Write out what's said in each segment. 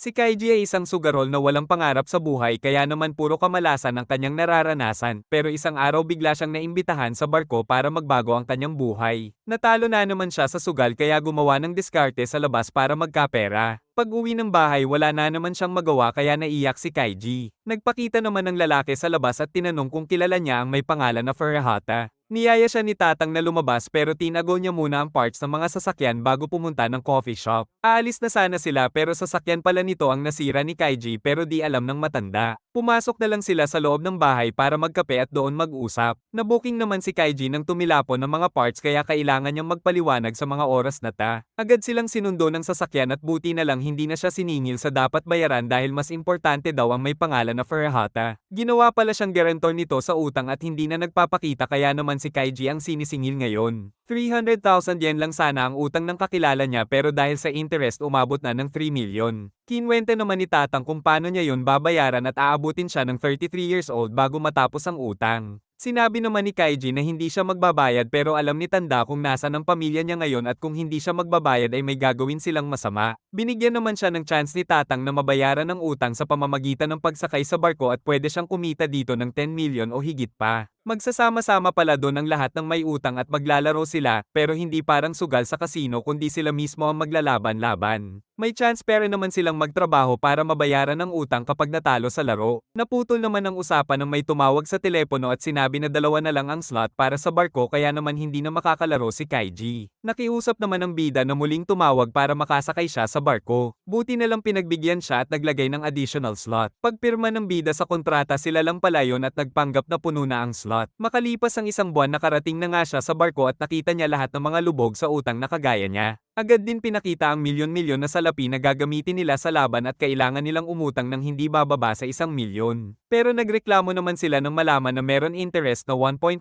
Si Kaiji ay isang sugarol na walang pangarap sa buhay kaya naman puro kamalasan ang kanyang nararanasan, pero isang araw bigla siyang naimbitahan sa barko para magbago ang kanyang buhay. Natalo na naman siya sa sugal kaya gumawa ng diskarte sa labas para magkapera. Pag-uwi ng bahay wala na naman siyang magawa kaya naiyak si Kaiji. Nagpakita naman ng lalaki sa labas at tinanong kung kilala niya ang may pangalan na Furuhata. Niyaya siya ni Tatang na lumabas pero tinago niya muna ang parts ng mga sasakyan bago pumunta ng coffee shop. Aalis na sana sila pero sasakyan pala nito ang nasira ni Kaiji pero di alam ng matanda. Pumasok na lang sila sa loob ng bahay para magkape at doon mag-usap. Nabuking naman si Kaiji ng tumilapon ng mga parts kaya kailangan niyang magpaliwanag sa mga oras na ta. Agad silang sinundo ng sasakyan at buti na lang hindi na siya siningil sa dapat bayaran dahil mas importante daw ang may pangalan na Furuhata. Ginawa pala siyang guarantor nito sa utang at hindi na nagpapakita kaya naman si Kaiji ang sinisingil ngayon. 300,000 yen lang sana ang utang ng kakilala niya pero dahil sa interest umabot na ng 3 million. Kinwente naman ni Tatang kung paano niya yun babayaran at aabutin siya ng 33 years old bago matapos ang utang. Sinabi naman ni Kaiji na hindi siya magbabayad pero alam ni Tanda kung nasaan ang pamilya niya ngayon at kung hindi siya magbabayad ay may gagawin silang masama. Binigyan naman siya ng chance ni Tatang na mabayaran ang utang sa pamamagitan ng pagsakay sa barko at pwede siyang kumita dito ng 10 million o higit pa. Magsasama-sama pala doon ang lahat ng may utang at maglalaro sila pero hindi parang sugal sa kasino kundi sila mismo ang maglalaban-laban. May chance pero naman silang magtrabaho para mabayaran ang utang kapag natalo sa laro. Naputol naman ang usapan ng may tumawag sa telepono at sinabi na 2 na lang ang slot para sa barko kaya naman hindi na makakalaro si Kaiji. Nakiusap naman ang bida na muling tumawag para makasakay siya sa barko. Buti na lang pinagbigyan siya at naglagay ng additional slot. Pagpirma ng bida sa kontrata sila lang pala yun at nagpanggap na puno na ang slot. Makalipas ang isang buwan nakarating na nga siya sa barko at nakita niya lahat ng mga lubog sa utang na kagaya niya. Agad din pinakita ang milyon-milyon na salapi na gagamitin nila sa laban at kailangan nilang umutang ng hindi bababa sa 1 milyon. Pero nagreklamo naman sila nang malaman na meron interest na 1.5%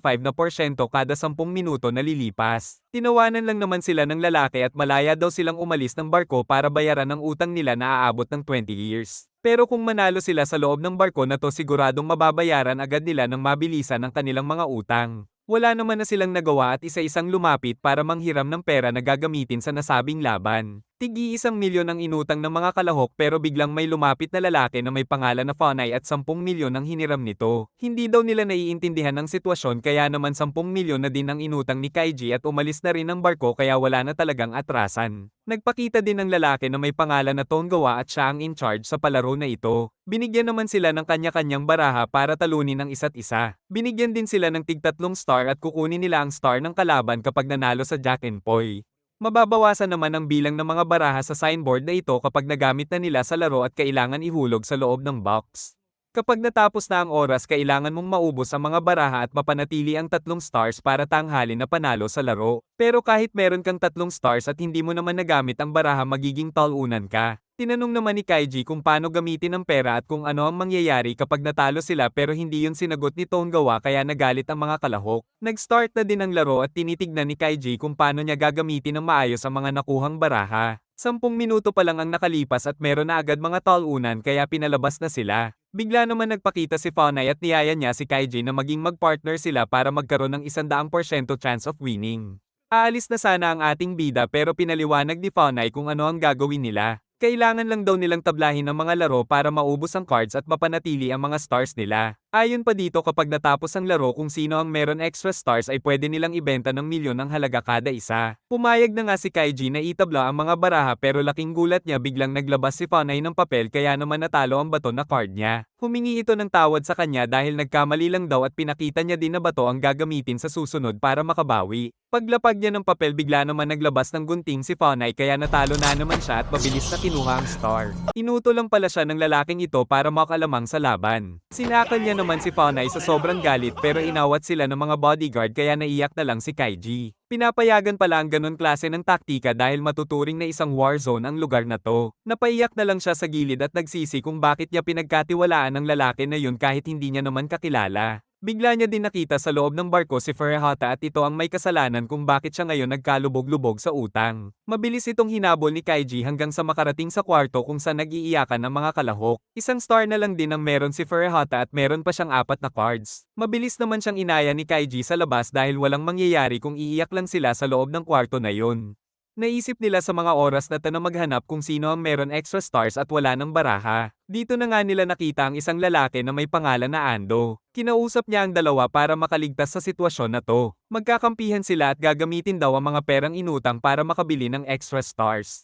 kada 10 minuto na lilipas. Tinawanan lang naman sila ng lalaki at malaya daw silang umalis ng barko para bayaran ang utang nila na aabot ng 20 years. Pero kung manalo sila sa loob ng barko na to siguradong mababayaran agad nila ng mabilisan ang kanilang mga utang. Wala naman na silang nagawa at isa-isang lumapit para manghiram ng pera na gagamitin sa nasabing laban. Tig-1 milyon ang inutang ng mga kalahok pero biglang may lumapit na lalaki na may pangalan na Fonay at 10 milyon ang hiniram nito. Hindi daw nila naiintindihan ang sitwasyon kaya naman 10 milyon na din ang inutang ni Kaiji at umalis na rin ang barko kaya wala na talagang atrasan. Nagpakita din ng lalaki na may pangalan na Tongawa at siya ang in charge sa palaro na ito. Binigyan naman sila ng kanya-kanyang baraha para talunin ang isa't isa. Binigyan din sila ng tig-3 star at kukunin nila ang star ng kalaban kapag nanalo sa Jack and Poy. Mababawasan naman ang bilang ng mga baraha sa signboard na ito kapag nagamit na nila sa laro at kailangan ihulog sa loob ng box. Kapag natapos na ang oras kailangan mong maubos ang mga baraha at mapanatili ang 3 stars para tanghalin na panalo sa laro. Pero kahit meron kang 3 stars at hindi mo naman nagamit ang baraha magiging talunan ka. Tinanong naman ni Kaiji kung paano gamitin ang pera at kung ano ang mangyayari kapag natalo sila pero hindi yun sinagot ni Tongawa kaya nagalit ang mga kalahok. Nag-start na din ang laro at tinitignan ni Kaiji kung paano niya gagamitin ng maayos ang mga nakuhang baraha. 10 minuto pa lang ang nakalipas at meron na agad mga talunan kaya pinalabas na sila. Bigla naman nagpakita si Fonay at niyaya niya si Kaiji na maging mag-partner sila para magkaroon ng 100% chance of winning. Aalis na sana ang ating bida pero pinaliwanag ni Fonay kung ano ang gagawin nila. Kailangan lang daw nilang tablahin ang mga laro para maubos ang cards at mapanatili ang mga stars nila. Ayon pa dito kapag natapos ang laro kung sino ang meron extra stars ay pwede nilang ibenta ng milyon ang halaga kada isa. Pumayag na nga si Kaiji na itabla ang mga baraha pero laking gulat niya biglang naglabas si Fonay ng papel kaya naman natalo ang bato na card niya. Humingi ito ng tawad sa kanya dahil nagkamali lang daw at pinakita niya din na bato ang gagamitin sa susunod para makabawi. Paglapag niya ng papel bigla naman naglabas ng gunting si Fonay kaya natalo na naman siya at mabilis na kinuha ang star. Inuto lang pala siya ng lalaking ito para makalamang sa laban. Sinakal niya naman si Fonay sa sobrang galit pero inawat sila ng mga bodyguard kaya naiyak na lang si Kaiji. Pinapayagan pala ang ganun klase ng taktika dahil matuturing na isang war zone ang lugar na to. Napaiyak na lang siya sa gilid at nagsisi kung bakit niya pinagkatiwalaan ng lalaki na yun kahit hindi niya naman kakilala. Bigla niya din nakita sa loob ng barko si Furuhata at ito ang may kasalanan kung bakit siya ngayon nagkalubog-lubog sa utang. Mabilis itong hinabol ni Kaiji hanggang sa makarating sa kwarto kung saan nag-iiyakan ng mga kalahok. 1 star na lang din ang meron si Furuhata at meron pa siyang 4 na cards. Mabilis naman siyang inaya ni Kaiji sa labas dahil walang mangyayari kung iiyak lang sila sa loob ng kwarto na yun. Naisip nila sa mga oras na to na maghanap kung sino ang meron extra stars at wala ng baraha. Dito na nga nila nakita ang isang lalaki na may pangalan na Ando. Kinausap niya ang dalawa para makaligtas sa sitwasyon na to. Magkakampihan sila at gagamitin daw ang mga perang inutang para makabili ng extra stars.